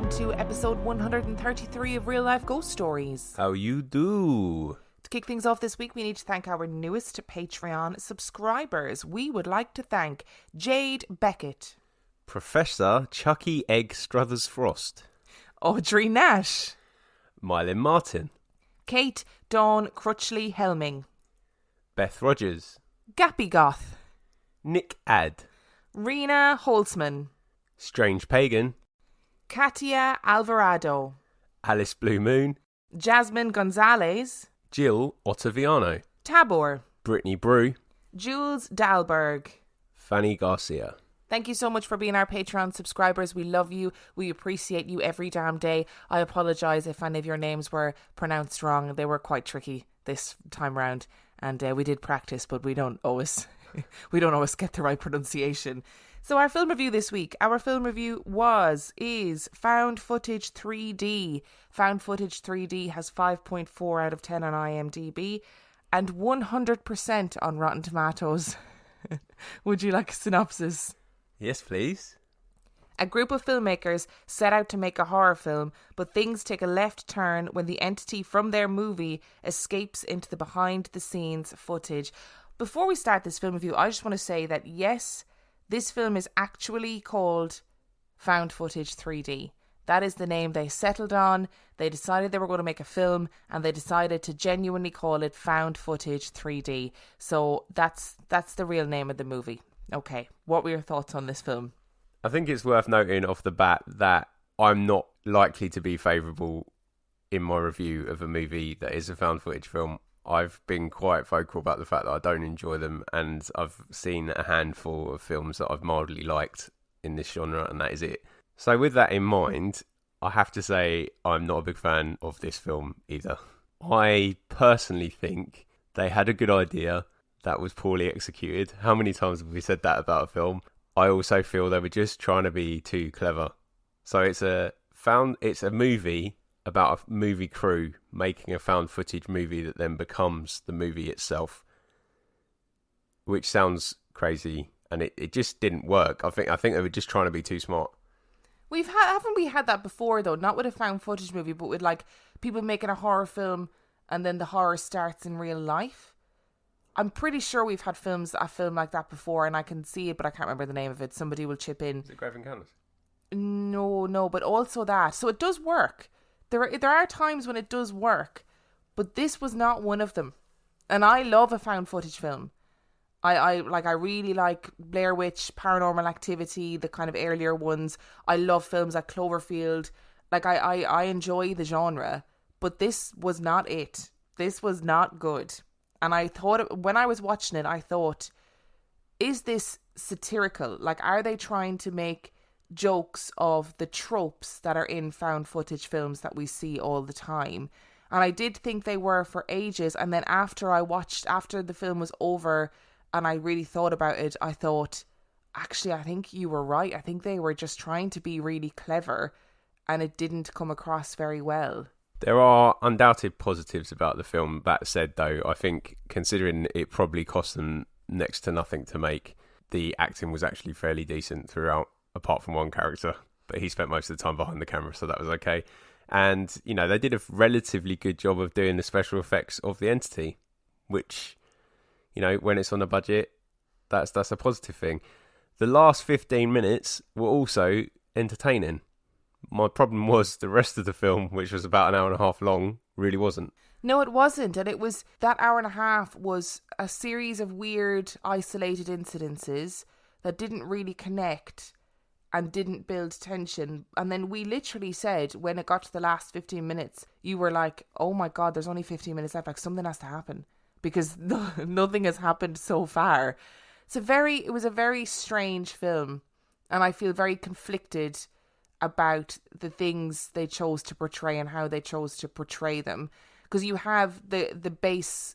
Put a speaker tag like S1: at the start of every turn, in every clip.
S1: welcome to episode 133 of Real Life Ghost Stories.
S2: How you do?
S1: To kick things off this week, we need to thank our newest Patreon subscribers. We would like to thank Jade Beckett,
S2: Professor Chucky Egg Struthers Frost,
S1: Audrey Nash,
S2: Mylin Martin,
S1: Kate Dawn Crutchley Helming,
S2: Beth Rogers,
S1: Gappy Goth,
S2: Nick Ad,
S1: Rena Holtzman,
S2: Strange Pagan,
S1: Katia Alvarado,
S2: Alice Blue Moon,
S1: Jasmine Gonzalez,
S2: Jill Ottaviano,
S1: Tabor,
S2: Brittany Brew,
S1: Jules Dahlberg.
S2: Fanny Garcia.
S1: Thank you so much for being our Patreon subscribers. We love you. We appreciate you every damn day. I apologise if any of your names were pronounced wrong. They were quite tricky this time round, and we did practice, but we don't always get the right pronunciation. So our film review this week, our film review is Found Footage 3D. Found Footage 3D has 5.4 out of 10 on IMDb and 100% on Rotten Tomatoes. Would you like a synopsis?
S2: Yes, please.
S1: A group of filmmakers set out to make a horror film, but things take a left turn when the entity from their movie escapes into the behind-the-scenes footage. Before we start this film review, I just want to say that yes, this film is actually called Found Footage 3D. That is the name they settled on. They decided they were going to make a film, and they decided to genuinely call it Found Footage 3D. So that's the real name of the movie. Okay, what were your thoughts on this film?
S2: I think it's worth noting off the bat that I'm not likely to be favourable in my review of a movie that is a found footage film. I've been quite vocal about the fact that I don't enjoy them, and I've seen a handful of films that I've mildly liked in this genre, and that is it. So with that in mind, I have to say I'm not a big fan of this film either. I personally think they had a good idea that was poorly executed. How many times have we said that about a film? I also feel they were just trying to be too clever. So it's a movie about a movie crew making a found footage movie that then becomes the movie itself, which sounds crazy, and it just didn't work. I think they were just trying to be too smart.
S1: Haven't we had that before though? Not with a found footage movie, but with like people making a horror film and then the horror starts in real life. I'm pretty sure we've had a film like that before, and I can see it, but I can't remember the name of it. Somebody will chip in.
S2: Is it Grave Encounters?
S1: No, but also that. So it does work. There are times when it does work, but this was not one of them. And I love a found footage film. I really like Blair Witch, Paranormal Activity, the kind of earlier ones. I love films like Cloverfield. Like I enjoy the genre, but this was not it. This was not good. And I thought, when I was watching it, I thought, is this satirical? Like, are they trying to make jokes of the tropes that are in found footage films that we see all the time? And I did think they were for ages. And then after the film was over and I really thought about it, I thought, actually, I think you were right. I think they were just trying to be really clever, and it didn't come across very well.
S2: There are undoubted positives about the film. That said, though, I think considering it probably cost them next to nothing to make, the acting was actually fairly decent throughout, apart from one character. But he spent most of the time behind the camera, so that was okay. And, they did a relatively good job of doing the special effects of the entity, which, when it's on a budget, that's a positive thing. The last 15 minutes were also entertaining. My problem was the rest of the film, which was about an hour and a half long, really wasn't.
S1: No, it wasn't. And it was, that hour and a half was a series of weird, isolated incidences that didn't really connect and didn't build tension. And then we literally said, when it got to the last 15 minutes, you were like, oh my God, there's only 15 minutes left. Like, something has to happen, because nothing has happened so far. It was a very strange film, and I feel very conflicted about the things they chose to portray and how they chose to portray them. Because you have the base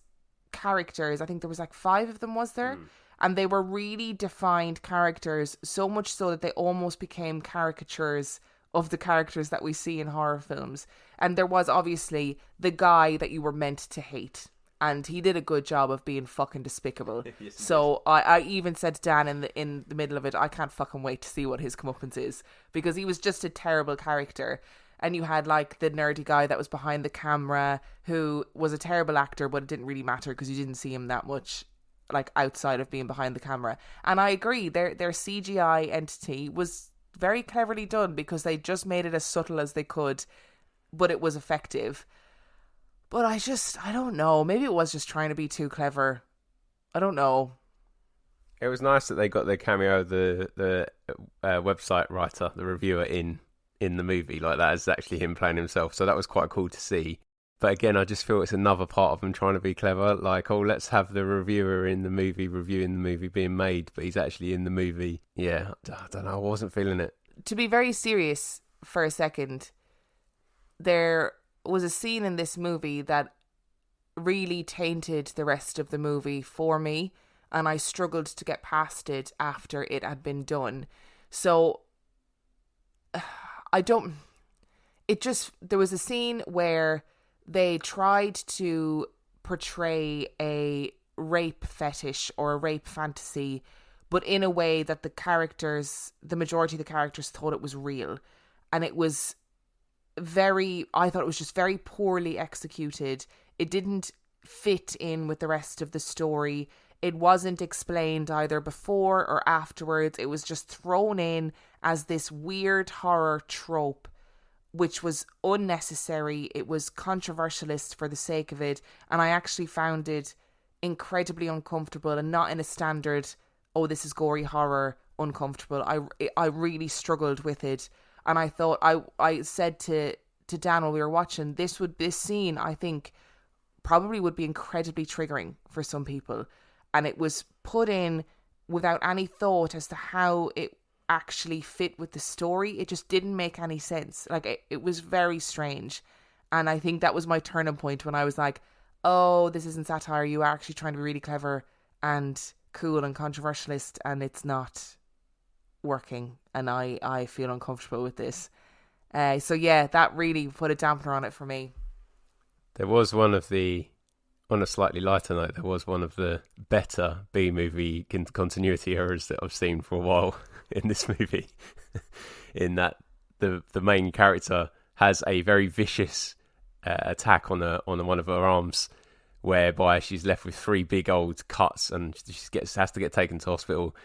S1: characters, I think there was like 5 of them, was there? And they were really defined characters, so much so that they almost became caricatures of the characters that we see in horror films. And there was obviously the guy that you were meant to hate. and he did a good job of being fucking despicable. Yes, so I even said to Dan in the middle of it, I can't fucking wait to see what his comeuppance is, because he was just a terrible character. And you had like the nerdy guy that was behind the camera who was a terrible actor, but it didn't really matter because you didn't see him that much like outside of being behind the camera. And I agree, their CGI entity was very cleverly done because they just made it as subtle as they could, but it was effective. But I don't know. Maybe it was just trying to be too clever. I don't know.
S2: It was nice that they got the cameo of the website writer, the reviewer in the movie. Like, that is actually him playing himself. So that was quite cool to see. But again, I just feel it's another part of them trying to be clever. Like, oh, let's have the reviewer in the movie reviewing the movie being made, but he's actually in the movie. Yeah, I don't know. I wasn't feeling it.
S1: To be very serious for a second, there was a scene in this movie that really tainted the rest of the movie for me, and I struggled to get past it after it had been done. So, there was a scene where they tried to portray a rape fetish or a rape fantasy, but in a way that the majority of the characters thought it was real. And it was I thought it was just very poorly executed. It didn't fit in with the rest of the story. It wasn't explained either before or afterwards. It was just thrown in as this weird horror trope, which was unnecessary. It was controversialist for the sake of it. And I actually found it incredibly uncomfortable, and not in a standard, oh, this is gory horror, uncomfortable. I really struggled with it. And I thought, I said to Dan while we were watching, this scene, I think, probably would be incredibly triggering for some people. And it was put in without any thought as to how it actually fit with the story. It just didn't make any sense. Like, it was very strange. And I think that was my turning point when I was like, oh, this isn't satire. You are actually trying to be really clever and cool and controversialist, and it's not working. And I feel uncomfortable with this. So yeah, that really put a dampener on it for me.
S2: There was on a slightly lighter note, there was one of the better B-movie continuity errors that I've seen for a while in this movie. In that the main character has a very vicious attack on one of her arms, whereby she's left with 3 big old cuts, and she has to get taken to hospital.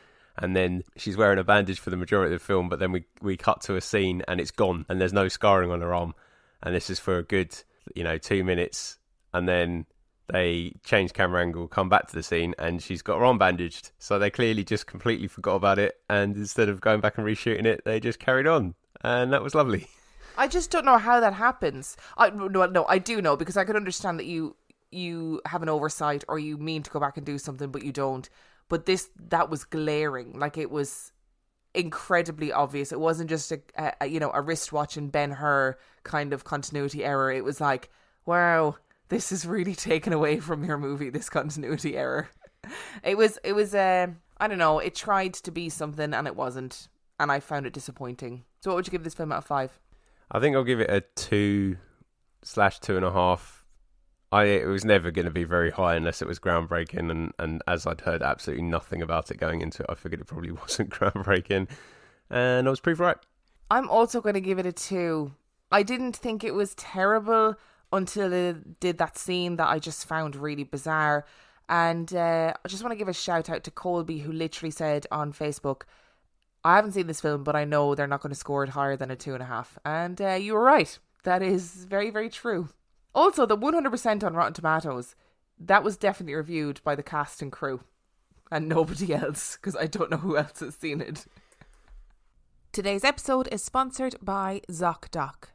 S2: And then she's wearing a bandage for the majority of the film, but then we cut to a scene and it's gone, and there's no scarring on her arm. And this is for a good 2 minutes, and then they change camera angle, come back to the scene, and she's got her arm bandaged. So they clearly just completely forgot about it, and instead of going back and reshooting it, they just carried on. And that was lovely.
S1: I just don't know how that happens. I do know, because I could understand that you have an oversight, or you mean to go back and do something, but you don't. But that was glaring. Like, it was incredibly obvious. It wasn't just a wristwatch and Ben-Hur kind of continuity error. It was like, wow, this is really taken away from your movie, this continuity error. It was I don't know, it tried to be something and it wasn't, and I found it disappointing. So what would you give this film out of 5?
S2: I think I'll give it a 2/2.5. It was never going to be very high unless it was groundbreaking, and as I'd heard absolutely nothing about it going into it, I figured it probably wasn't groundbreaking, and I was proved right.
S1: I'm also going to give it a 2. I didn't think it was terrible until it did that scene that I just found really bizarre. And I just want to give a shout out to Colby, who literally said on Facebook, I haven't seen this film, but I know they're not going to score it higher than a 2.5. And you were right. That is very, very true. Also, the 100% on Rotten Tomatoes, that was definitely reviewed by the cast and crew and nobody else, because I don't know who else has seen it. Today's episode is sponsored by ZocDoc.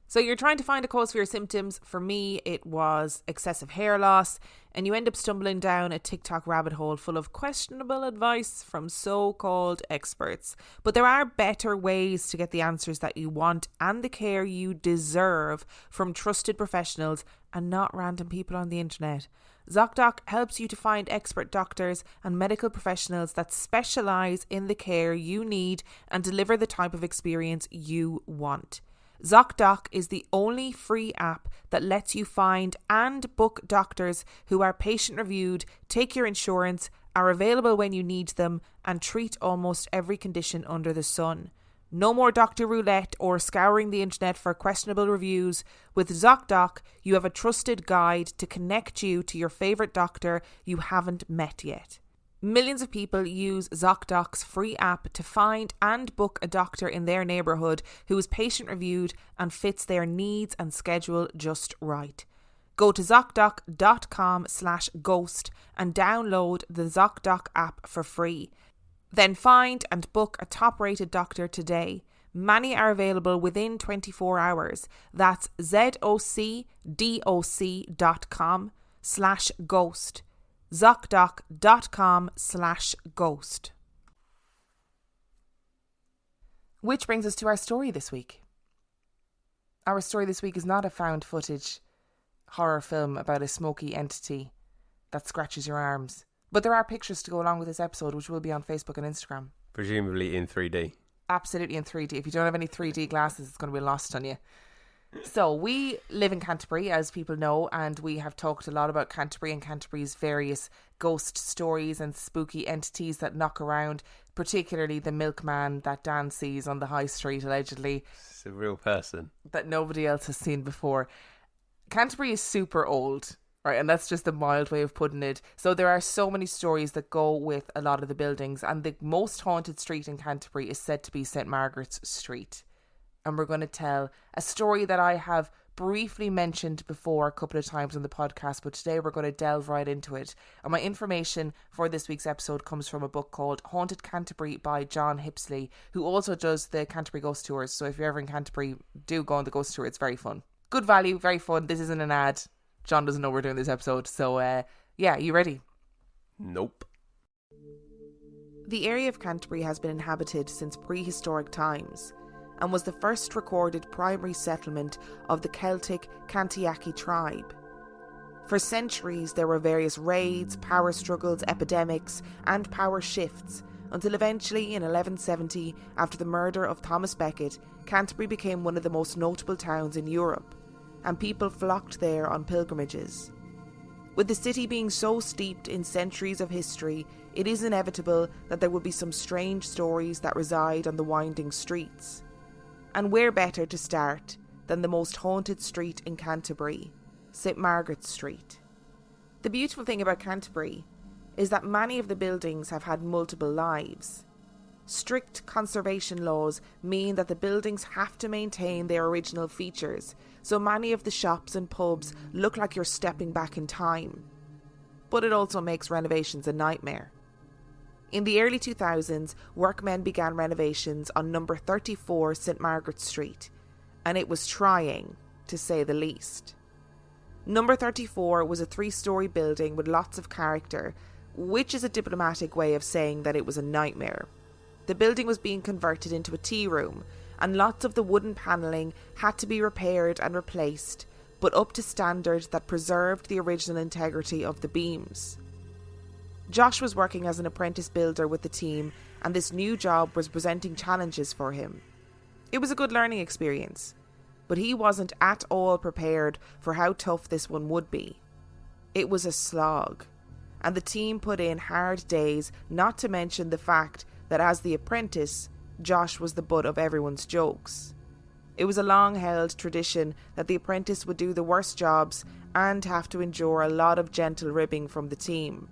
S1: So you're trying to find a cause for your symptoms. For me, it was excessive hair loss, and you end up stumbling down a TikTok rabbit hole full of questionable advice from so-called experts. But there are better ways to get the answers that you want and the care you deserve from trusted professionals and not random people on the internet. ZocDoc helps you to find expert doctors and medical professionals that specialise in the care you need and deliver the type of experience you want.
S3: ZocDoc is the only free app that lets you find and book doctors who are patient reviewed, take your insurance, are available when you need them, and treat almost every condition under the sun. No more doctor roulette or scouring the internet for questionable reviews. With ZocDoc, you have a trusted guide to connect you to your favourite doctor you haven't met yet. Millions of people use ZocDoc's free app to find and book a doctor in their neighbourhood who is patient reviewed and fits their needs and schedule just right. Go to ZocDoc.com/ghost and download the ZocDoc app for free. Then find and book a top-rated doctor today. Many are available within 24 hours. That's ZocDoc.com/ghost. ZocDoc.com/ghost.
S1: Which brings us to our story this week. Our story this week is not a found footage horror film about a smoky entity that scratches your arms. But there are pictures to go along with this episode, which will be on Facebook and Instagram.
S2: Presumably in 3D.
S1: Absolutely in 3D. If you don't have any 3D glasses, it's going to be lost on you. So we live in Canterbury, as people know, and we have talked a lot about Canterbury and Canterbury's various ghost stories and spooky entities that knock around, particularly the milkman that Dan sees on the high street, allegedly.
S2: It's a real person.
S1: That nobody else has seen before. Canterbury is super old, right? And that's just a mild way of putting it. So there are so many stories that go with a lot of the buildings, and the most haunted street in Canterbury is said to be St. Margaret's Street. And we're going to tell a story that I have briefly mentioned before a couple of times on the podcast, but today we're going to delve right into it. And my information for this week's episode comes from a book called Haunted Canterbury by John Hipsley, who also does the Canterbury Ghost Tours. So if you're ever in Canterbury, do go on the ghost tour. It's very fun. Good value, very fun. This isn't an ad. John doesn't know we're doing this episode. So yeah, you ready?
S2: Nope.
S3: The area of Canterbury has been inhabited since prehistoric times, and was the first recorded primary settlement of the Celtic Cantiaci tribe. For centuries there were various raids, power struggles, epidemics and power shifts, until eventually in 1170, after the murder of Thomas Becket, Canterbury became one of the most notable towns in Europe, and people flocked there on pilgrimages. With the city being so steeped in centuries of history, it is inevitable that there will be some strange stories that reside on the winding streets. And where better to start than the most haunted street in Canterbury, St. Margaret's Street. The beautiful thing about Canterbury is that many of the buildings have had multiple lives. Strict conservation laws mean that the buildings have to maintain their original features, so many of the shops and pubs look like you're stepping back in time. But it also makes renovations a nightmare. In the early 2000s, workmen began renovations on number 34 St. Margaret's Street, and it was trying, to say the least. Number 34 was a 3-storey building with lots of character, which is a diplomatic way of saying that it was a nightmare. The building was being converted into a tea room, and lots of the wooden panelling had to be repaired and replaced, but up to standard that preserved the original integrity of the beams. Josh was working as an apprentice builder with the team, and this new job was presenting challenges for him. It was a good learning experience, but he wasn't at all prepared for how tough this one would be. It was a slog, and the team put in hard days, not to mention the fact that as the apprentice, Josh was the butt of everyone's jokes. It was a long-held tradition that the apprentice would do the worst jobs and have to endure a lot of gentle ribbing from the team.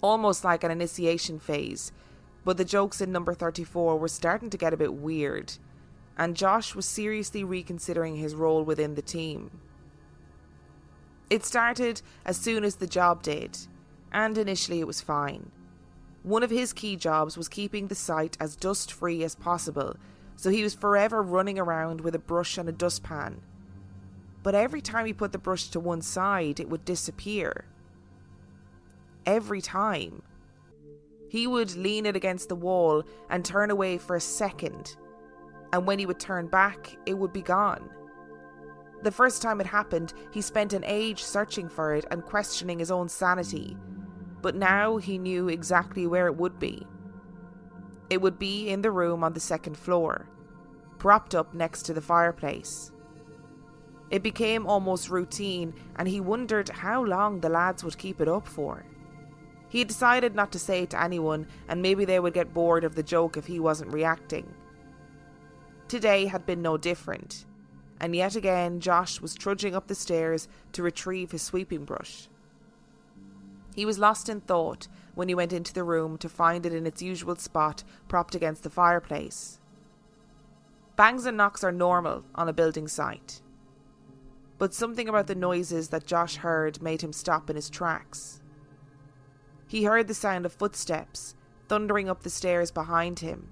S3: Almost like an initiation phase, but the jokes in number 34 were starting to get a bit weird, and Josh was seriously reconsidering his role within the team. It started as soon as the job did, and initially it was fine. One of his key jobs was keeping the site as dust-free as possible, so he was forever running around with a brush and a dustpan. But every time he put the brush to one side, it would disappear. Every time. He would lean it against the wall and turn away for a second, and when he would turn back, it would be gone. The first time it happened, he spent an age searching for it and questioning his own sanity, but now he knew exactly where it would be. It would be in the room on the second floor. propped up next to the fireplace. It became almost routine, and he wondered how long the lads would keep it up for. He had decided not to say it to anyone, and maybe they would get bored of the joke if he wasn't reacting. Today had been no different, and yet again Josh was trudging up the stairs to retrieve his sweeping brush. He was lost in thought when he went into the room to find it in its usual spot, propped against the fireplace. Bangs and knocks are normal on a building site, but something about the noises that Josh heard made him stop in his tracks. He heard the sound of footsteps thundering up the stairs behind him.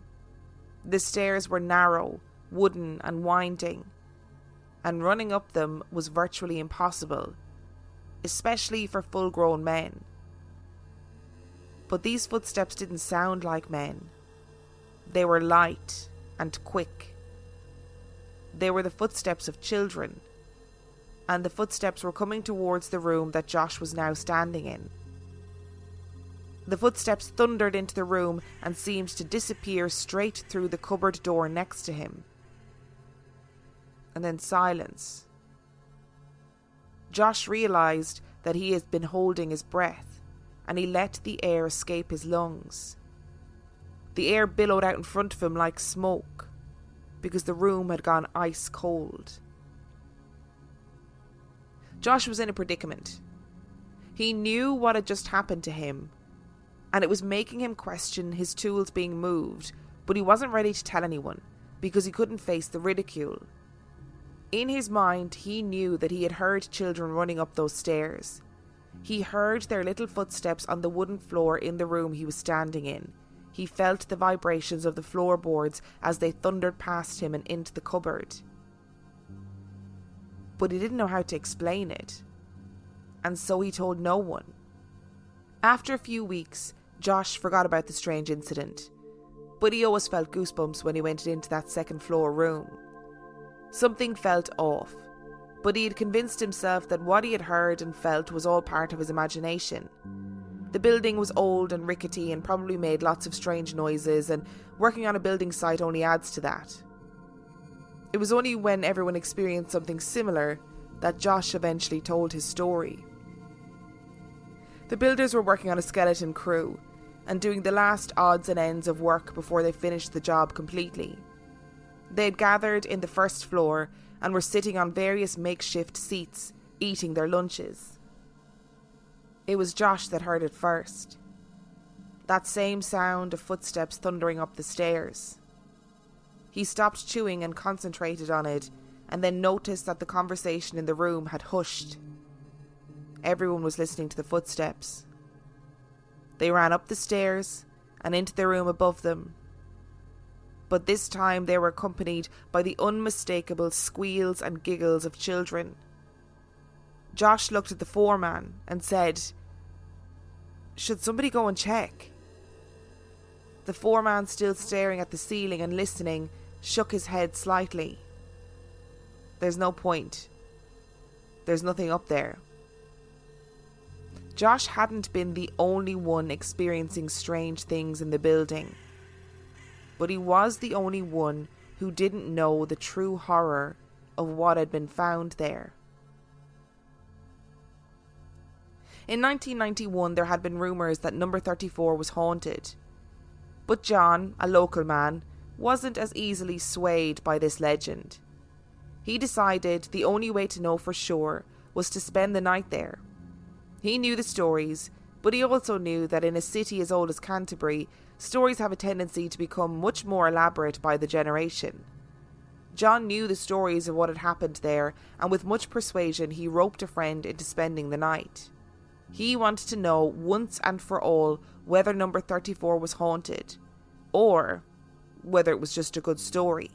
S3: The stairs were narrow, wooden and winding, and running up them was virtually impossible, especially for full-grown men. But these footsteps didn't sound like men. They were light and quick. They were the footsteps of children, and the footsteps were coming towards the room that Josh was now standing in. The footsteps thundered into the room and seemed to disappear straight through the cupboard door next to him. And then silence. Josh realised that he had been holding his breath, and he let the air escape his lungs. The air billowed out in front of him like smoke, because the room had gone ice cold. Josh was in a predicament. He knew what had just happened to him, and it was making him question his tools being moved, but he wasn't ready to tell anyone, because he couldn't face the ridicule. In his mind, he knew that he had heard children running up those stairs. He heard their little footsteps on the wooden floor in the room he was standing in. He felt the vibrations of the floorboards as they thundered past him and into the cupboard. But he didn't know how to explain it, and so he told no one. After a few weeks, Josh forgot about the strange incident, but he always felt goosebumps when he went into that second floor room. Something felt off, but he had convinced himself that what he had heard and felt was all part of his imagination. The building was old and rickety and probably made lots of strange noises, and working on a building site only adds to that. It was only when everyone experienced something similar that Josh eventually told his story. The builders were working on a skeleton crew and doing the last odds and ends of work before they finished the job completely. They had gathered in the first floor and were sitting on various makeshift seats, eating their lunches. It was Josh that heard it first. That same sound of footsteps thundering up the stairs. He stopped chewing and concentrated on it, and then noticed that the conversation in the room had hushed. Everyone was listening to the footsteps. They ran up the stairs and into the room above them. But this time they were accompanied by the unmistakable squeals and giggles of children. Josh looked at the foreman and said, "Should somebody go and check?" The foreman, still staring at the ceiling and listening, shook his head slightly. "There's no point. There's nothing up there." Josh hadn't been the only one experiencing strange things in the building, but he was the only one who didn't know the true horror of what had been found there. In 1991, there had been rumours that number 34 was haunted. But John, a local man, wasn't as easily swayed by this legend. He decided the only way to know for sure was to spend the night there. He knew the stories, but he also knew that in a city as old as Canterbury, stories have a tendency to become much more elaborate by the generation. John knew the stories of what had happened there, and with much persuasion he roped a friend into spending the night. He wanted to know once and for all whether number 34 was haunted, or whether it was just a good story.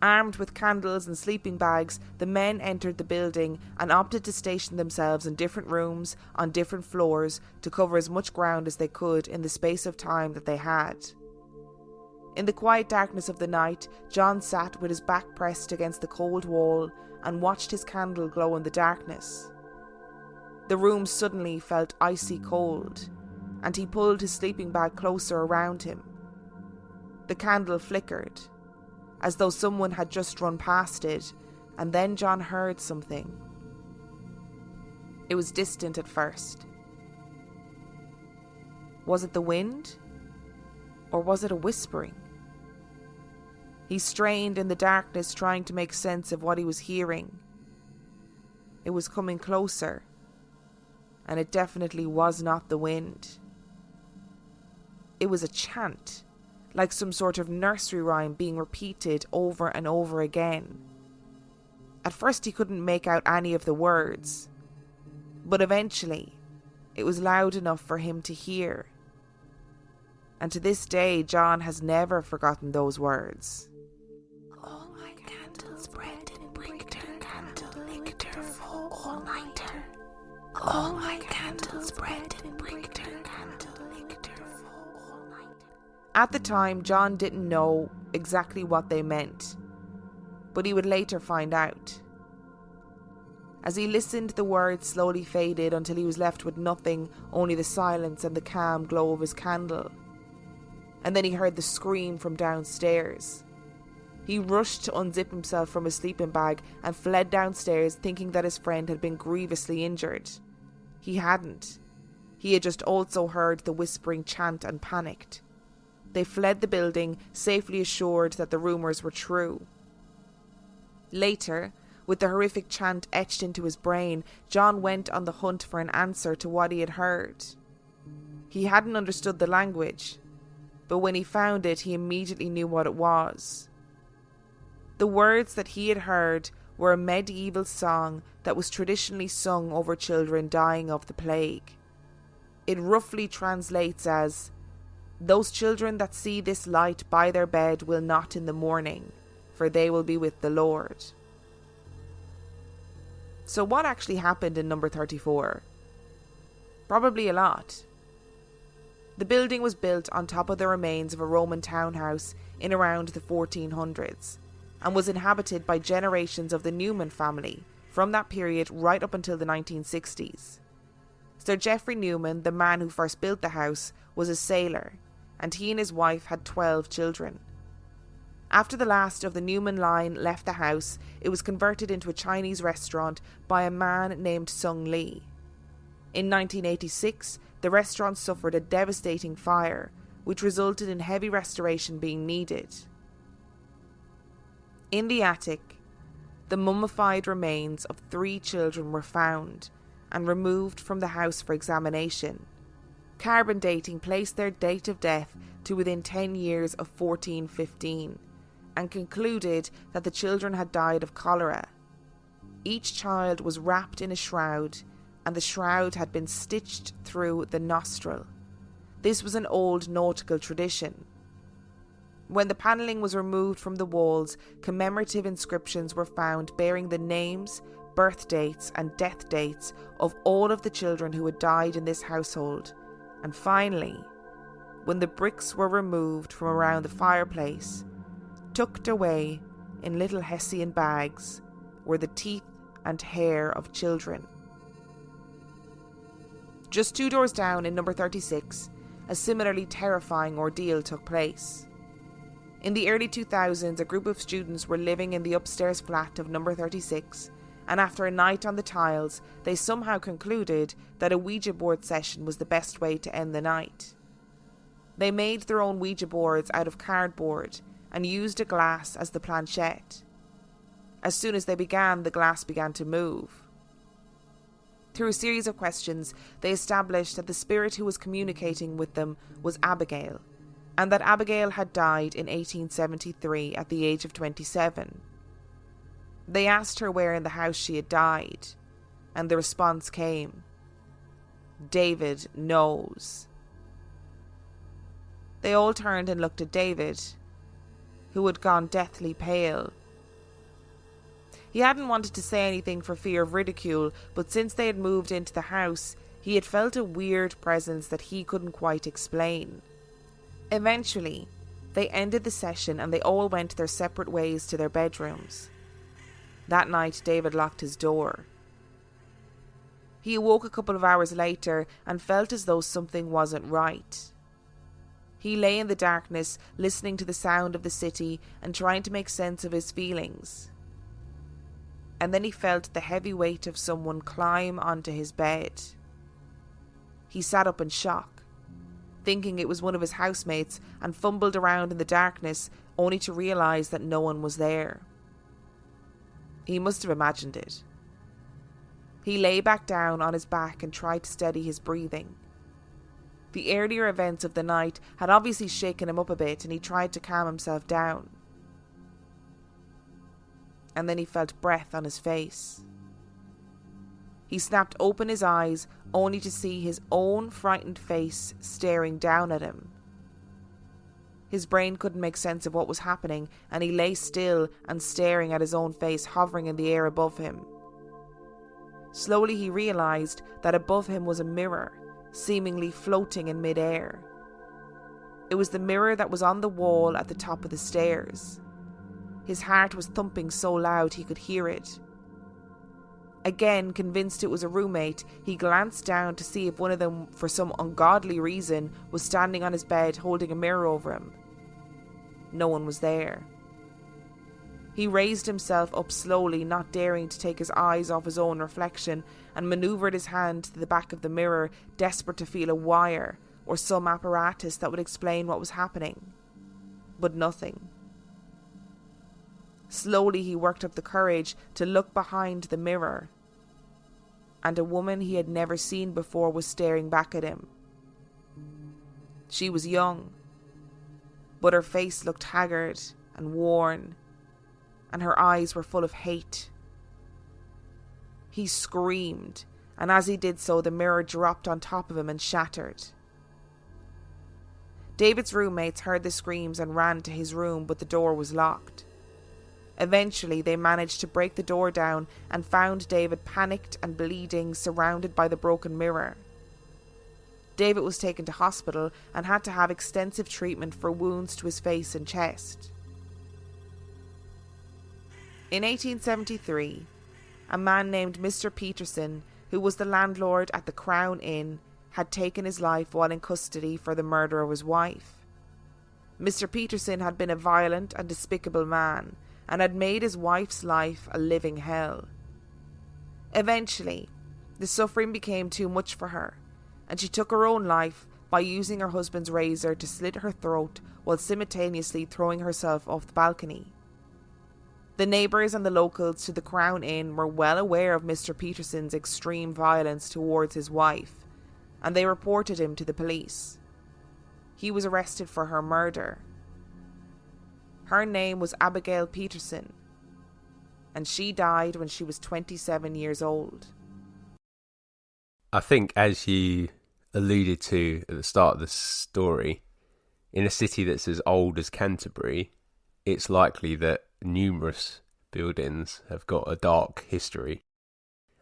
S3: Armed with candles and sleeping bags, the men entered the building and opted to station themselves in different rooms on different floors to cover as much ground as they could in the space of time that they had. In the quiet darkness of the night, John sat with his back pressed against the cold wall and watched his candle glow in the darkness. The room suddenly felt icy cold, and he pulled his sleeping bag closer around him. The candle flickered, as though someone had just run past it, and then John heard something. It was distant at first. Was it the wind? Or was it a whispering? He strained in the darkness, trying to make sense of what he was hearing. It was coming closer, and it definitely was not the wind. It was a chant, like some sort of nursery rhyme being repeated over and over again. At first he couldn't make out any of the words, but eventually it was loud enough for him to hear. And to this day, John has never forgotten those words.
S1: All my candles bread and brichter, candle lichter for all-nighter. All my candles bread and brichter, candle lichter for all-nighter.
S3: At the time, John didn't know exactly what they meant, but he would later find out. As he listened, the words slowly faded until he was left with nothing, only the silence and the calm glow of his candle. And then he heard the scream from downstairs. He rushed to unzip himself from his sleeping bag and fled downstairs, thinking that his friend had been grievously injured. He hadn't. He had just also heard the whispering chant and panicked. They fled the building, safely assured that the rumours were true. Later, with the horrific chant etched into his brain, John went on the hunt for an answer to what he had heard. He hadn't understood the language, but when he found it, he immediately knew what it was. The words that he had heard were a medieval song that was traditionally sung over children dying of the plague. It roughly translates as, "Those children that see this light by their bed will not in the morning, for they will be with the Lord." So what actually happened in number 34? Probably a lot. The building was built on top of the remains of a Roman townhouse in around the 1400s and was inhabited by generations of the Newman family from that period right up until the 1960s. Sir Geoffrey Newman, the man who first built the house, was a sailor, and he and his wife had 12 children. After the last of the Newman line left the house, it was converted into a Chinese restaurant by a man named Sung Lee. In 1986, the restaurant suffered a devastating fire, which resulted in heavy restoration being needed. In the attic, the mummified remains of 3 children were found and removed from the house for examination. Carbon dating placed their date of death to within 10 years of 1415 and concluded that the children had died of cholera. Each child was wrapped in a shroud, and the shroud had been stitched through the nostril. This was an old nautical tradition. When the panelling was removed from the walls, commemorative inscriptions were found bearing the names, birth dates and death dates of all of the children who had died in this household. And finally, when the bricks were removed from around the fireplace, tucked away in little Hessian bags were the teeth and hair of children. Just 2 doors down in number 36, a similarly terrifying ordeal took place. In the early 2000s, a group of students were living in the upstairs flat of number 36, and after a night on the tiles, they somehow concluded that a Ouija board session was the best way to end the night. They made their own Ouija boards out of cardboard and used a glass as the planchette. As soon as they began, the glass began to move. Through a series of questions, they established that the spirit who was communicating with them was Abigail, and that Abigail had died in 1873 at the age of 27. They asked her where in the house she had died, and the response came, "David knows." They all turned and looked at David, who had gone deathly pale. He hadn't wanted to say anything for fear of ridicule, but since they had moved into the house, he had felt a weird presence that he couldn't quite explain. Eventually, they ended the session and they all went their separate ways to their bedrooms. That night, David locked his door. He awoke a couple of hours later and felt as though something wasn't right. He lay in the darkness, listening to the sound of the city and trying to make sense of his feelings. And then he felt the heavy weight of someone climb onto his bed. He sat up in shock, thinking it was one of his housemates, and fumbled around in the darkness, only to realise that no one was there. He must have imagined it. He lay back down on his back and tried to steady his breathing. The earlier events of the night had obviously shaken him up a bit, and he tried to calm himself down. And then he felt breath on his face. He snapped open his eyes, only to see his own frightened face staring down at him. His brain couldn't make sense of what was happening, and he lay still and staring at his own face hovering in the air above him. Slowly he realised that above him was a mirror, seemingly floating in mid-air. It was the mirror that was on the wall at the top of the stairs. His heart was thumping so loud he could hear it. Again, convinced it was a roommate, he glanced down to see if one of them, for some ungodly reason, was standing on his bed holding a mirror over him. No one was there. He raised himself up slowly, not daring to take his eyes off his own reflection, and manoeuvred his hand to the back of the mirror, desperate to feel a wire or some apparatus that would explain what was happening. But nothing. Slowly he worked up the courage to look behind the mirror, and a woman he had never seen before was staring back at him. She was young, but her face looked haggard and worn, and her eyes were full of hate. He screamed, and as he did so, the mirror dropped on top of him and shattered. David's roommates heard the screams and ran to his room, but the door was locked. Eventually, they managed to break the door down and found David panicked and bleeding, surrounded by the broken mirror. David was taken to hospital and had to have extensive treatment for wounds to his face and chest. In 1873, a man named Mr. Peterson, who was the landlord at the Crown Inn, had taken his life while in custody for the murder of his wife. Mr. Peterson had been a violent and despicable man, and had made his wife's life a living hell. Eventually, the suffering became too much for her, and she took her own life by using her husband's razor to slit her throat while simultaneously throwing herself off the balcony. The neighbours and the locals to the Crown Inn were well aware of Mr. Peterson's extreme violence towards his wife, and they reported him to the police. He was arrested for her murder. Her name was Abigail Peterson, and she died when she was 27 years old.
S2: I think, as you alluded to at the start of the story, in a city that's as old as Canterbury, it's likely that numerous buildings have got a dark history.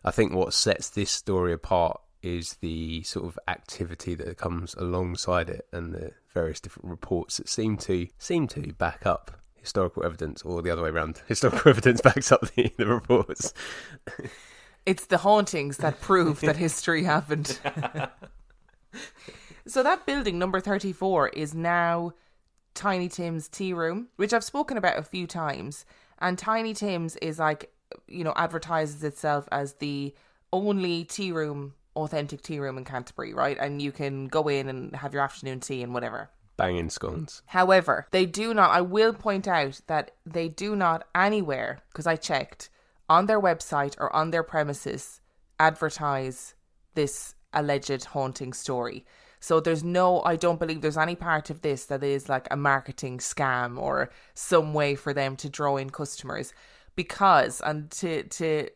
S2: I think what sets this story apart is the sort of activity that comes alongside it and the various different reports that seem to back up historical evidence, or the other way around. Historical evidence backs up the reports.
S1: It's the hauntings that prove that history happened. So that building, number 34, is now Tiny Tim's tea room, which I've spoken about a few times. And Tiny Tim's is like, advertises itself as the only tea room, authentic tea room in Canterbury, right? And you can go in and have your afternoon tea and whatever.
S2: Banging scones.
S1: However, they do not, I will point out that they do not anywhere, because I checked, on their website or on their premises, advertise this alleged haunting story. So I don't believe there's any part of this that is like a marketing scam or some way for them to draw in customers. Because, and to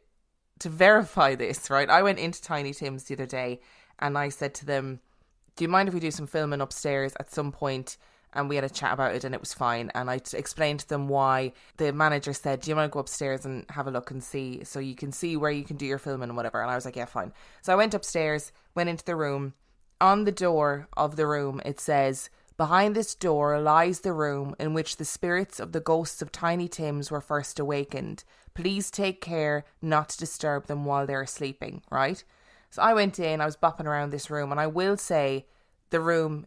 S1: verify this, right, I went into Tiny Tim's the other day and I said to them, do you mind if we do some filming upstairs at some point? And we had a chat about it and it was fine. And I explained to them why. The manager said, do you want to go upstairs and have a look and see, so you can see where you can do your filming and whatever. And I was like, yeah, fine. So I went upstairs, went into the room. On the door of the room, it says, behind this door lies the room in which the spirits of the ghosts of Tiny Tim's were first awakened. Please take care not to disturb them while they're sleeping, right? So I went in, I was bopping around this room, and I will say the room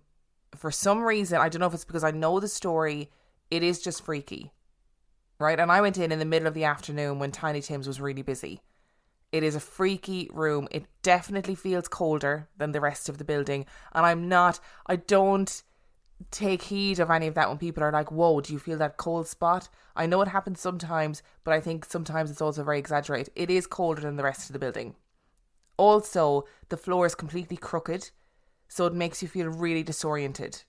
S1: for some reason, I don't know if it's because I know the story, it is just freaky. Right? And I went in the middle of the afternoon when Tiny Tim's was really busy. It is a freaky room. It definitely feels colder than the rest of the building. And I don't take heed of any of that when people are like, whoa, do you feel that cold spot? I know it happens sometimes, but I think sometimes it's also very exaggerated. It is colder than the rest of the building. Also, the floor is completely crooked, so it makes you feel really disoriented.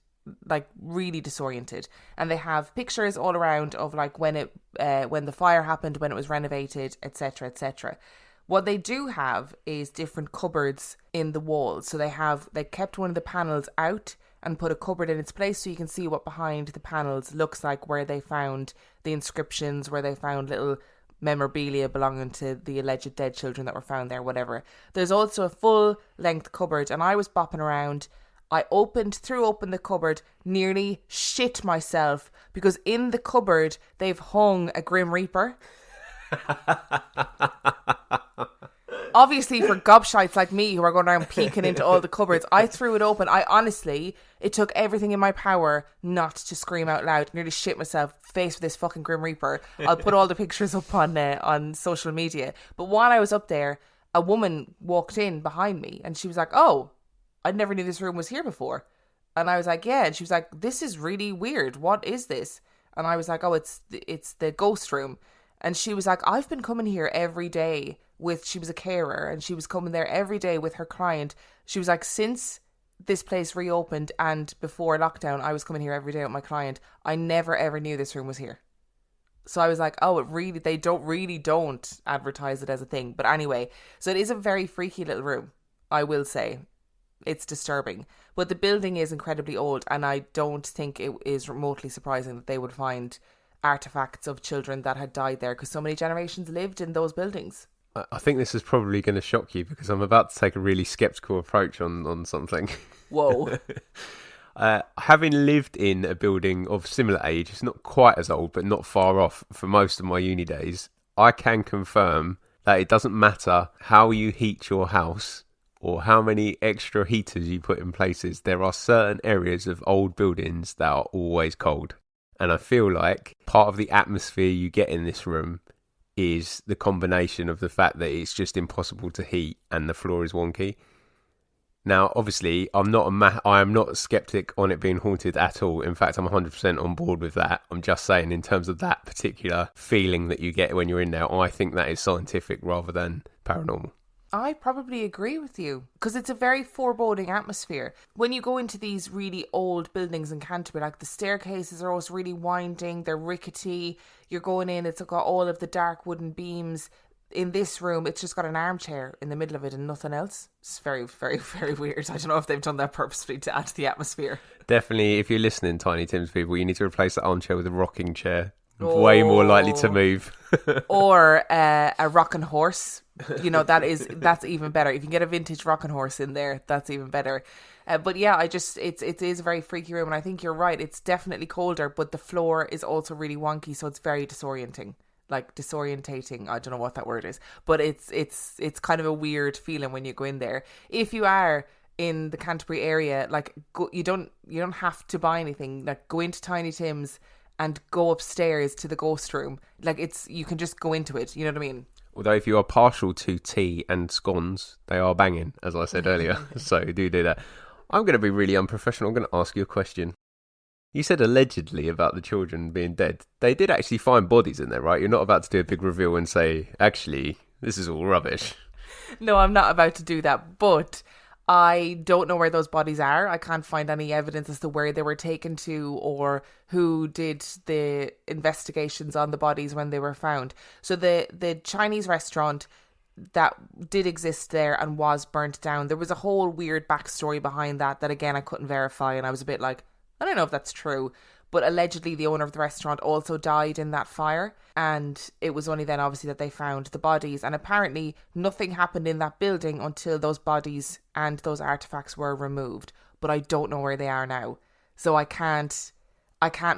S1: Like really disoriented. And they have pictures all around of like when the fire happened, when it was renovated, etc., etc. What they do have is different cupboards in the walls. So they kept one of the panels out and put a cupboard in its place so you can see what behind the panels looks like, where they found the inscriptions, where they found little memorabilia belonging to the alleged dead children that were found there, whatever. There's also a full length cupboard, and I was bopping around. I threw open the cupboard, nearly shit myself, because in the cupboard they've hung a Grim Reaper. Obviously for gobshites like me who are going around peeking into all the cupboards, I threw it open. It took everything in my power not to scream out loud. Nearly shit myself, faced with this fucking Grim Reaper. I'll put all the pictures up on social media. But while I was up there, a woman walked in behind me and she was like, oh, I never knew this room was here before. And I was like, yeah. And she was like, this is really weird. What is this? And I was like, oh, it's the ghost room. And she was like, I've been coming here every day she was a carer, and she was coming there every day with her client. She was like, since this place reopened and before lockdown, I was coming here every day with my client. I never ever knew this room was here. So I was like, oh, they don't advertise it as a thing. But anyway, so it is a very freaky little room, I will say. It's disturbing. But the building is incredibly old, and I don't think it is remotely surprising that they would find artifacts of children that had died there, because so many generations lived in those buildings.
S2: I think this is probably going to shock you, because I'm about to take a really sceptical approach on something.
S1: Whoa.
S2: Having lived in a building of similar age, it's not quite as old, but not far off, for most of my uni days, I can confirm that it doesn't matter how you heat your house or how many extra heaters you put in places, there are certain areas of old buildings that are always cold. And I feel like part of the atmosphere you get in this room is the combination of the fact that it's just impossible to heat and the floor is wonky. Now, obviously, I am not a skeptic on it being haunted at all. In fact, I'm 100% on board with that. I'm just saying, in terms of that particular feeling that you get when you're in there, I think that is scientific rather than paranormal.
S1: I probably agree with you, because it's a very foreboding atmosphere. When you go into these really old buildings in Canterbury, like the staircases are always really winding, they're rickety. You're going in, it's got all of the dark wooden beams. In this room, it's just got an armchair in the middle of it and nothing else. It's very, very, very weird. I don't know if they've done that purposefully to add to the atmosphere.
S2: Definitely, if you're listening, Tiny Tim's people, you need to replace that armchair with a rocking chair. Way more likely to move.
S1: Or a rocking horse. You know, that's even better. If you can get a vintage rocking horse in there, that's even better. But yeah, it is a very freaky room, and I think you're right. It's definitely colder, but the floor is also really wonky, so it's very disorienting. Like disorientating, I don't know what that word is, but it's kind of a weird feeling when you go in there. If you are in the Canterbury area, like you don't have to buy anything. Like go into Tiny Tim's and go upstairs to the ghost room. Like you can just go into it. You know what I mean?
S2: Although if you are partial to tea and scones, they are banging, as I said earlier. So do that. I'm going to be really unprofessional. I'm going to ask you a question. You said allegedly about the children being dead. They did actually find bodies in there, right? You're not about to do a big reveal and say, actually, this is all rubbish.
S1: No, I'm not about to do that, but I don't know where those bodies are. I can't find any evidence as to where they were taken to or who did the investigations on the bodies when they were found. So the Chinese restaurant that did exist there and was burnt down, there was a whole weird backstory behind that again I couldn't verify, and I was a bit like, I don't know if that's true, but allegedly the owner of the restaurant also died in that fire, and it was only then obviously that they found the bodies, and apparently nothing happened in that building until those bodies and those artifacts were removed, but I don't know where they are now, so I can't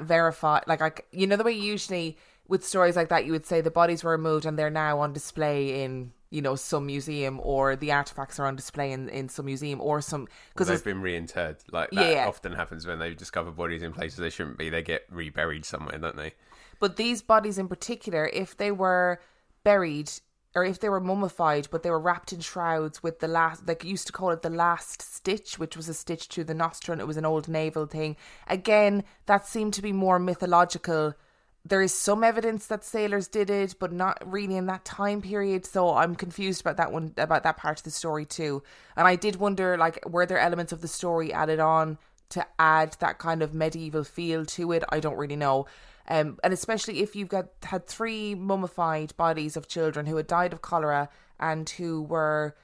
S1: verify. Like, you know the way usually with stories like that you would say the bodies were removed and they're now on display in some museum, or the artifacts are on display in some museum, or some...
S2: Because they've been reinterred. Like, that often happens when they discover bodies in places they shouldn't be. They get reburied somewhere, don't they?
S1: But these bodies in particular, if they were buried, or if they were mummified, but they were wrapped in shrouds with the last... Like, used to call it the last stitch, which was a stitch through the nostril. It was an old naval thing. Again, that seemed to be more mythological. There is some evidence that sailors did it, but not really in that time period. So I'm confused about that one, about that part of the story too. And I did wonder, like, were there elements of the story added on to add that kind of medieval feel to it? I don't really know. And especially if you've had 3 mummified bodies of children who had died of cholera and who were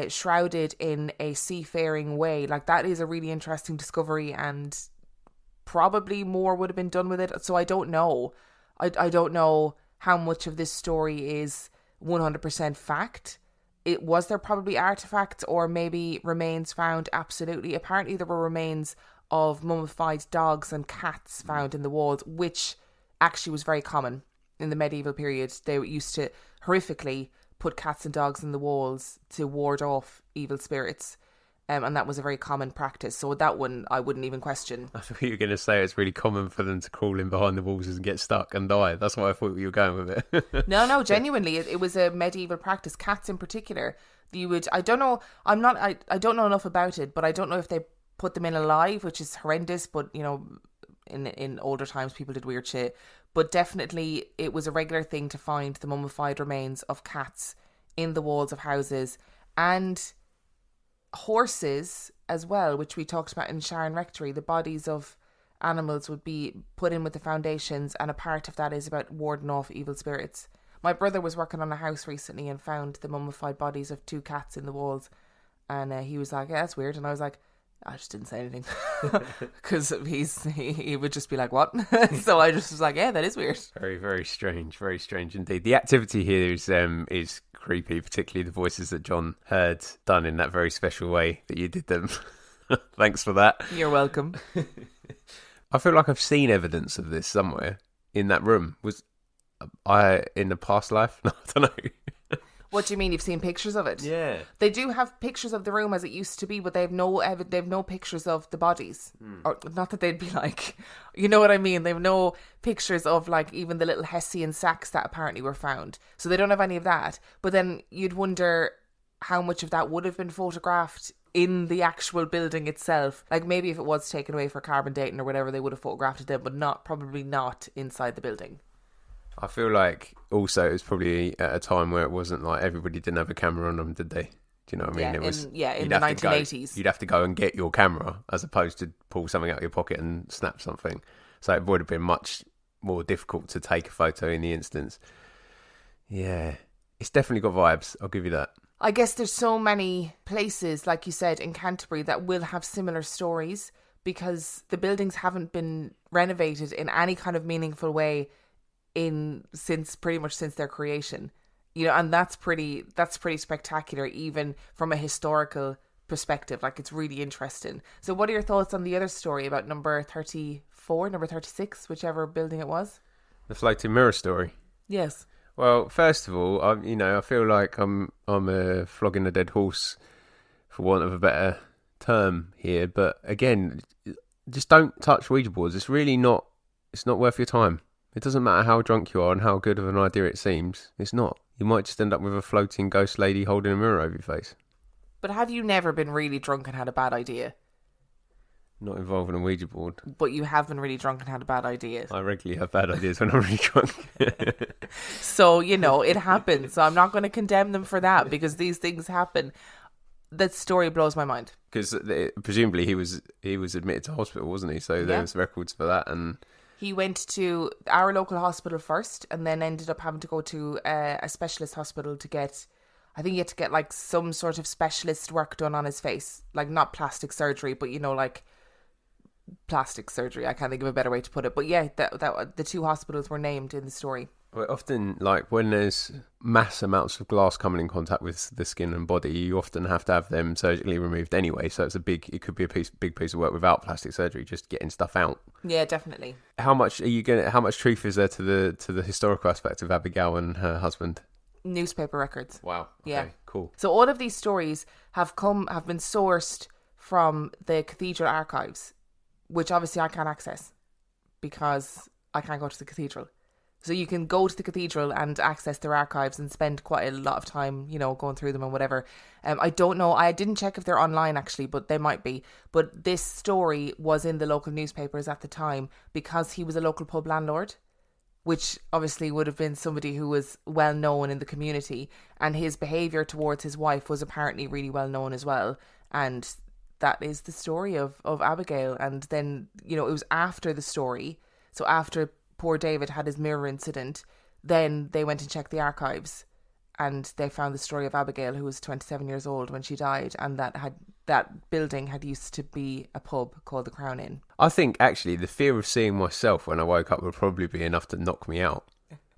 S1: shrouded in a seafaring way, like, that is a really interesting discovery, and probably more would have been done with it. So I don't know. I don't know how much of this story is 100% fact. Was there probably artifacts or maybe remains found? Absolutely. Apparently there were remains of mummified dogs and cats found in the walls, which actually was very common in the medieval period. They used to horrifically put cats and dogs in the walls to ward off evil spirits. And that was a very common practice. So that one I wouldn't even question.
S2: I thought you were going to say it's really common for them to crawl in behind the walls and get stuck and die. That's why I thought you were going with it.
S1: No, genuinely, it was a medieval practice. Cats in particular, I don't know. I don't know enough about it, but I don't know if they put them in alive, which is horrendous. But in older times, people did weird shit. But definitely, it was a regular thing to find the mummified remains of cats in the walls of houses, and horses as well, which we talked about in Sharon Rectory. The bodies of animals would be put in with the foundations, and a part of that is about warding off evil spirits. My brother was working on a house recently and found the mummified bodies of 2 cats in the walls, and he was like, yeah, that's weird. And I was like, I just didn't say anything because he would just be like, what? So I just was like, yeah, that is weird.
S2: Very, very strange indeed. The activity here is creepy, particularly the voices that John heard done in that very special way that you did them. Thanks for that.
S1: You're welcome.
S2: I feel like I've seen evidence of this somewhere in that room. Was I in a past life? No, I don't know.
S1: What do you mean? You've seen pictures of it?
S2: Yeah.
S1: They do have pictures of the room as it used to be, but they have no pictures of the bodies. Or not that they'd be like, you know what I mean? They have no pictures of, like, even the little Hessian sacks that apparently were found. So they don't have any of that. But then you'd wonder how much of that would have been photographed in the actual building itself. Like, maybe if it was taken away for carbon dating or whatever, they would have photographed it then, but probably not inside the building.
S2: I feel like also it was probably at a time where it wasn't like everybody didn't have a camera on them, did they? Do you know what I mean?
S1: In the 1980s.
S2: You'd have to go and get your camera as opposed to pull something out of your pocket and snap something. So it would have been much more difficult to take a photo in the instance. Yeah, it's definitely got vibes. I'll give you that.
S1: I guess there's so many places, like you said, in Canterbury that will have similar stories because the buildings haven't been renovated in any kind of meaningful way since their creation, and that's pretty spectacular, even from a historical perspective. Like, it's really interesting. So what are your thoughts on the other story about number 34, number 36, whichever building it was?
S2: The floating mirror story.
S1: Yes.
S2: Well, first of all, I feel like I'm flogging a dead horse, for want of a better term here. But again, just don't touch Ouija boards. It's really not. It's not worth your time. It doesn't matter how drunk you are and how good of an idea it seems. It's not. You might just end up with a floating ghost lady holding a mirror over your face.
S1: But have you never been really drunk and had a bad idea?
S2: Not involving a Ouija board.
S1: But you have been really drunk and had a bad idea.
S2: I regularly have bad ideas when I'm really drunk.
S1: So, it happens. So I'm not going to condemn them for that because these things happen. That story blows my mind.
S2: Because presumably he was admitted to hospital, wasn't he? So there's records for that. And
S1: he went to our local hospital first and then ended up having to go to a specialist hospital to get... I think he had to get, like, some sort of specialist work done on his face. Like, not plastic surgery, but, like... plastic surgery. I can't think of a better way to put it. But yeah, that the 2 hospitals were named in the story.
S2: Well, often, like, when there's mass amounts of glass coming in contact with the skin and body, you often have to have them surgically removed anyway. So it could be a big piece of work without plastic surgery, just getting stuff out.
S1: Yeah, definitely.
S2: How much truth is there to the historical aspect of Abigail and her husband?
S1: Newspaper records.
S2: Wow. Okay,
S1: Yeah.
S2: cool.
S1: So all of these stories have been sourced from the cathedral archives, which obviously I can't access because I can't go to the cathedral. So you can go to the cathedral and access their archives and spend quite a lot of time, going through them and whatever. I don't know. I didn't check if they're online actually, but they might be. But this story was in the local newspapers at the time because he was a local pub landlord, which obviously would have been somebody who was well known in the community. And his behaviour towards his wife was apparently really well known as well. And that is the story of Abigail. And then, it was after the story. So after poor David had his mirror incident, then they went and checked the archives and they found the story of Abigail, who was 27 years old when she died, and that building had used to be a pub called the Crown Inn.
S2: I think actually the fear of seeing myself when I woke up would probably be enough to knock me out.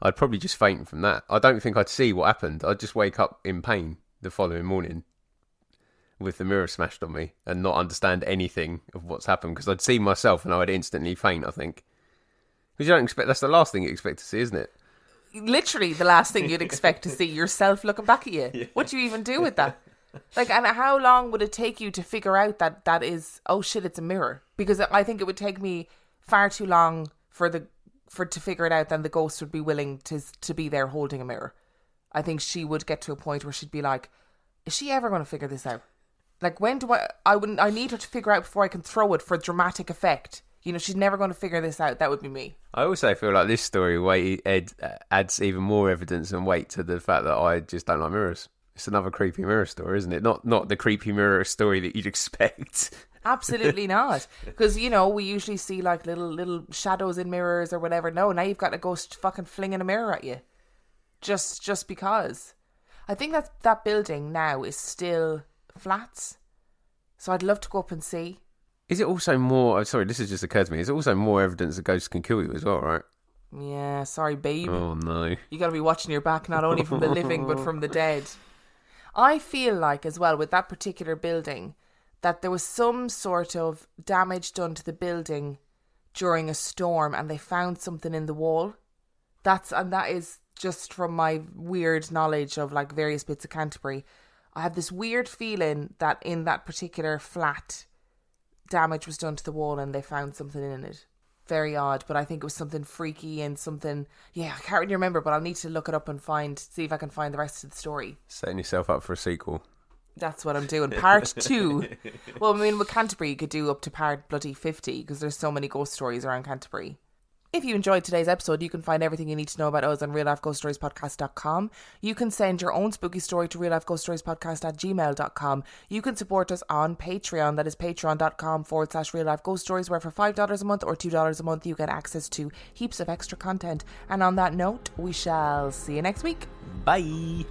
S2: I'd probably just faint from that. I don't think I'd see what happened. I'd just wake up in pain the following morning with the mirror smashed on me and not understand anything of what's happened, because I'd see myself and I would instantly faint, I think. Because you don't expect, that's the last thing you expect to see, isn't it?
S1: Literally the last thing you'd expect to see, yourself looking back at you. Yeah. What do you even do with that? Like, and how long would it take you to figure out that is, oh shit, it's a mirror? Because I think it would take me far too long to figure it out than the ghost would be willing to be there holding a mirror. I think she would get to a point where she'd be like, is she ever going to figure this out? Like, when do I need her to figure out before I can throw it for dramatic effect. She's never going to figure this out. That would be me. I
S2: also feel like this story adds even more evidence and weight to the fact that I just don't like mirrors. It's another creepy mirror story, isn't it? Not the creepy mirror story that you'd expect.
S1: Absolutely not. Because, we usually see like little shadows in mirrors or whatever. No, now you've got a ghost fucking flinging a mirror at you. Just because. I think that building now is still flats. So I'd love to go up and see.
S2: Is it also more... Sorry, this has just occurred to me. Is it also more evidence that ghosts can kill you as well, right?
S1: Yeah, sorry, babe.
S2: Oh, no.
S1: You got to be watching your back, not only from the living, but from the dead. I feel like, as well, with that particular building, that there was some sort of damage done to the building during a storm and they found something in the wall. That is just from my weird knowledge of, like, various bits of Canterbury. I have this weird feeling that in that particular flat, damage was done to the wall and they found something in it. Very odd, but I think it was something freaky and something... Yeah, I can't really remember, but I'll need to look it up and see if I can find the rest of the story.
S2: Setting yourself up for a sequel.
S1: That's what I'm doing. Part 2. Well, I mean, with Canterbury, you could do up to part bloody 50 because there's so many ghost stories around Canterbury. If you enjoyed today's episode, you can find everything you need to know about us on reallifeghoststoriespodcast.com. You can send your own spooky story to reallifeghoststoriespodcast@gmail.com. You can support us on Patreon. That is patreon.com/reallifeghoststories, where for $5 a month or $2 a month, you get access to heaps of extra content. And on that note, we shall see you next week.
S2: Bye.